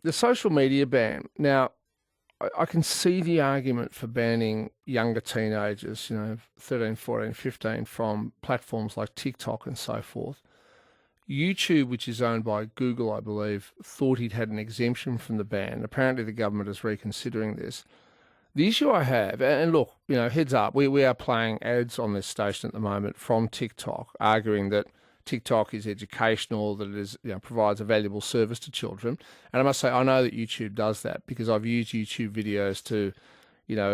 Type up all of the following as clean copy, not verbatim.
the social media ban. Now, I can see the argument for banning younger teenagers, 13, 14, 15, from platforms like TikTok and so forth. YouTube, which is owned by Google, I believe, thought he'd had an exemption from the ban. Apparently the government is reconsidering this. The issue I have, and look, heads up, we are playing ads on this station at the moment from TikTok, arguing that TikTok is educational, that it is, provides a valuable service to children. And I must say, I know that YouTube does that because I've used YouTube videos to,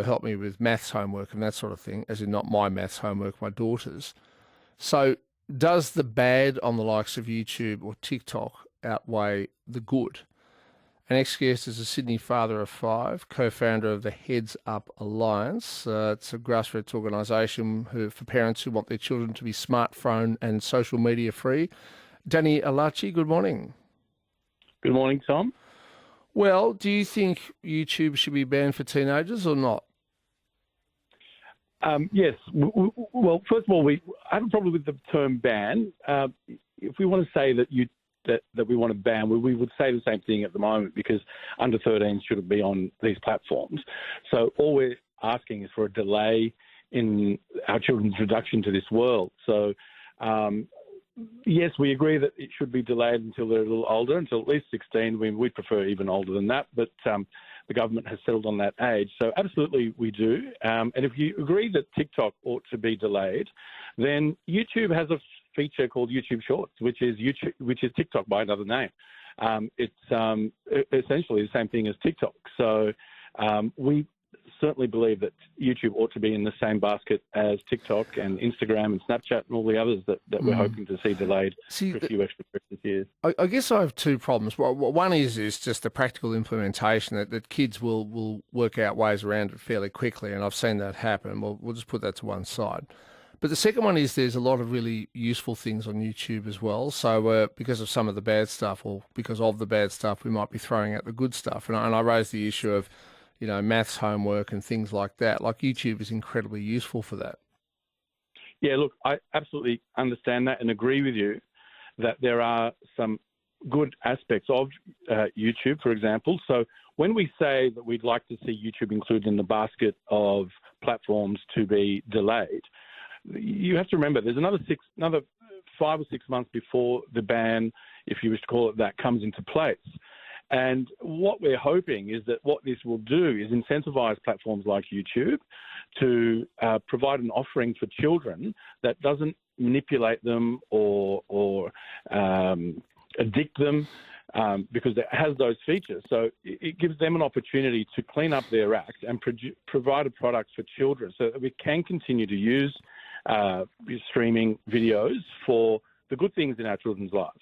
help me with maths homework and that sort of thing, as in not my maths homework, my daughter's. So does the bad on the likes of YouTube or TikTok outweigh the good? Our next guest is a Sydney father of 5, co-founder of the Heads Up Alliance. It's a grassroots organisation for parents who want their children to be smartphone and social media free. Dany Elachi, good morning. Good morning, Tom. Well, do you think YouTube should be banned for teenagers or not? Yes. Well, first of all, I have a problem with the term ban. If we want to say that we want to ban, we would say the same thing at the moment because under 13 shouldn't be on these platforms. So all we're asking is for a delay in our children's introduction to this world. So, yes, we agree that it should be delayed until they're a little older, until at least 16. We'd prefer even older than that, but the government has settled on that age. So absolutely we do. And if you agree that TikTok ought to be delayed, then YouTube has a feature called YouTube Shorts, which is TikTok by another name. It's essentially the same thing as TikTok. So we certainly believe that YouTube ought to be in the same basket as TikTok and Instagram and Snapchat and all the others that we're hoping to see delayed for a few extra Christmas years. I guess I have two problems. Well, one is just the practical implementation that kids will work out ways around it fairly quickly, and I've seen that happen. We'll just put that to one side. But the second one is there's a lot of really useful things on YouTube as well. So because of some of the bad stuff, or because of the bad stuff, we might be throwing out the good stuff. And I raised the issue of, maths homework and things like that. Like YouTube is incredibly useful for that. Yeah, look, I absolutely understand that and agree with you that there are some good aspects of YouTube, for example. So when we say that we'd like to see YouTube included in the basket of platforms to be delayed, you have to remember there's another 5 or 6 months before the ban, if you wish to call it that, comes into place. And what we're hoping is that what this will do is incentivize platforms like YouTube to provide an offering for children that doesn't manipulate them or addict them because it has those features. So it gives them an opportunity to clean up their act and provide a product for children so that we can continue to use streaming videos for the good things in our children's lives.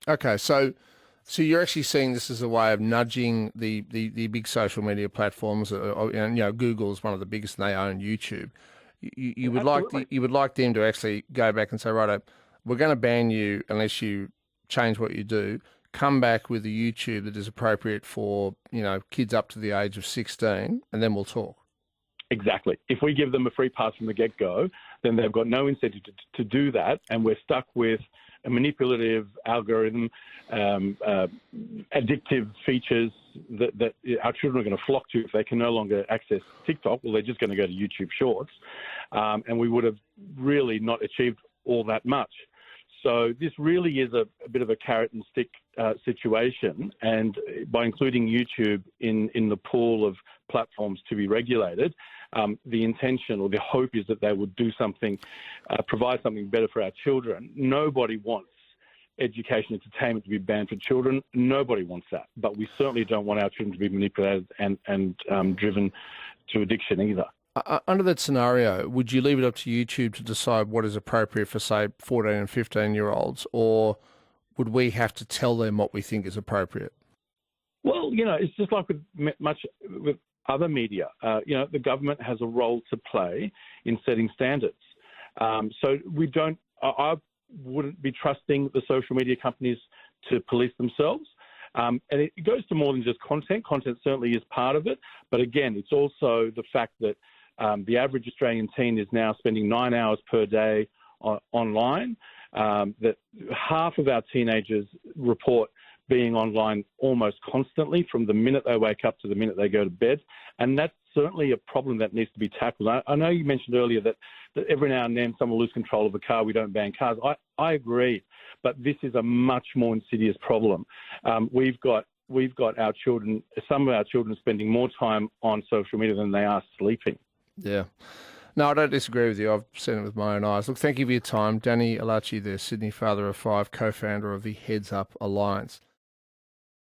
Okay, so you're actually seeing this as a way of nudging the big social media platforms. Google is one of the biggest, and they own YouTube. You would like them to actually go back and say, right, we're going to ban you unless you change what you do. Come back with a YouTube that is appropriate for kids up to the age of 16, and then we'll talk. Exactly. If we give them a free pass from the get-go, then they've got no incentive to do that, and we're stuck with a manipulative algorithm, addictive features that our children are going to flock to if they can no longer access TikTok. Well, they're just going to go to YouTube Shorts, and we would have really not achieved all that much. So this really is a bit of a carrot and stick situation, and by including YouTube in the pool of platforms to be regulated, the intention or the hope is that they would do something, provide something better for our children. Nobody wants education entertainment to be banned for children. Nobody wants that, but we certainly don't want our children to be manipulated and driven to addiction either. Under that scenario, would you leave it up to YouTube to decide what is appropriate for, say, 14 and 15-year-olds, or would we have to tell them what we think is appropriate? Well, it's just like with other media. The government has a role to play in setting standards. So I wouldn't be trusting the social media companies to police themselves. And it goes to more than just content. Content certainly is part of it. But again, it's also the fact that the average Australian teen is now spending 9 hours per day online, that half of our teenagers report being online almost constantly from the minute they wake up to the minute they go to bed. And that's certainly a problem that needs to be tackled. I know you mentioned earlier that every now and then someone will lose control of a car. We don't ban cars. I agree, but this is a much more insidious problem. We've got our children, some of our children spending more time on social media than they are sleeping. Yeah. No, I don't disagree with you. I've seen it with my own eyes. Look, thank you for your time. Dany Elachi, the Sydney father of five, co-founder of the Heads Up Alliance.